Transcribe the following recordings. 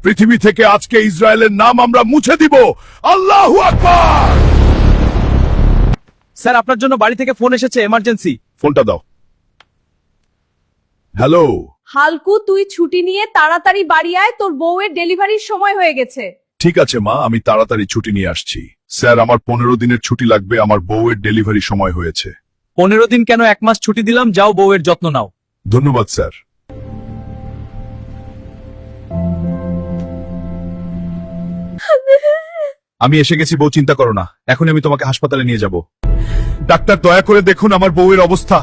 পৃথিবী থেকে আজকে ইসরায়েলের নাম আমরা মুছে দিব। আল্লাহু আকবার। স্যার আপনার জন্য বাড়ি থেকে ফোন এসেছে, এমার্জেন্সি। ফোনটা দাও। হ্যালো। হালকু, তুই ছুটি নিয়ে তাড়াতাড়ি বাড়ি আয়, তোর বউয়ের ডেলিভারির সময় হয়ে গেছে। ঠিক আছে মা, আমি তাড়াতাড়ি ছুটি নিয়ে আসছি। স্যার, আমার 15 দিনের ছুটি লাগবে, আমার বউয়ের ডেলিভারি সময় হয়েছে। 15 দিন কেন, 1 মাস ছুটি দিলাম, যাও বউয়ের যত্ন নাও। ধন্যবাদ স্যার। আমি এসে গেছি বউ, চিন্তা করো না, এখনই আমি তোমাকে হাসপাতালে নিয়ে যাব। ডাক্তার দয়া করে দেখুন আমার বউয়ের অবস্থা।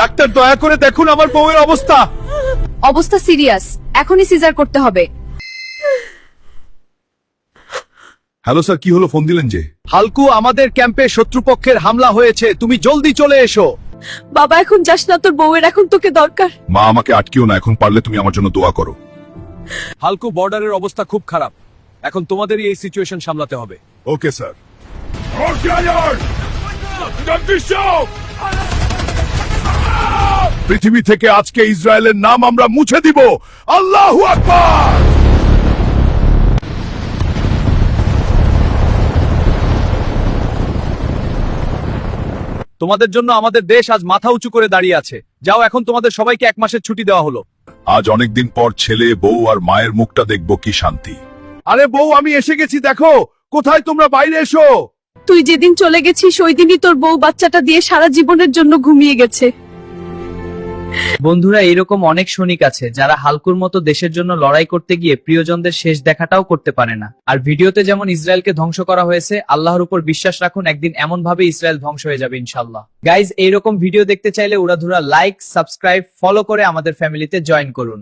ডাক্তার দয়া করে দেখুন আমার বউয়ের অবস্থা। অবস্থা সিরিয়াস, এখনই সিজার করতে হবে। হ্যালো স্যার, কি হলো, ফোন দিলেন যে? হালকু, আমাদের ক্যাম্পে শত্রুপক্ষের হামলা হয়েছে, তুমি জলদি চলে এসো। বাবা এখন যাস না, তোর বউয়ের এখন তোকে দরকার। মা, আমাকে আটকিও না, এখন পারলে তুমি আমার জন্য দোয়া করো। হালকু, বর্ডারের অবস্থা খুব খারাপ, এখন তোমাদেরই এই সিচুয়েশন সামলাতে হবে। Okay sir. পৃথিবী থেকে আজকে ইসরায়েলের নাম আমরা মুছে দিব। আল্লাহু আকবার। তোমাদের জন্য আমাদের দেশ আজ মাথা উঁচু করে দাঁড়িয়ে আছে। যাও, এখন তোমাদের সবাইকে 1 মাসের ছুটি দেওয়া হলো। আজ অনেকদিন পর ছেলে, বউ আর মায়ের মুখটা দেখবো, কি শান্তি। আরে বউ, আমি এসে গেছি, দেখো কোথায়, তোমরা বাইরে এসো। তুই যেদিন চলে গেছিস ওই দিনই তোর বউ বাচ্চাটা দিয়ে সারা জীবনের জন্য ঘুমিয়ে গেছে। বন্ধুরা, এরকম অনেক সৈনিক আছে যারা হালকুর মতো দেশের জন্য লড়াই করতে গিয়ে প্রিয়জনদের শেষ দেখাটাও করতে পারে না। আর ভিডিওতে যেমন ইসরায়েলকে ধ্বংস করা হয়েছে, আল্লাহর উপর বিশ্বাস রাখুন, একদিন এমন ভাবে ইসরায়েল ধ্বংস হয়ে যাবে ইনশাল্লাহ। গাইজ, এইরকম ভিডিও দেখতে চাইলে উড়াধুরা লাইক, সাবস্ক্রাইব, ফলো করে আমাদের ফ্যামিলিতে জয়েন করুন।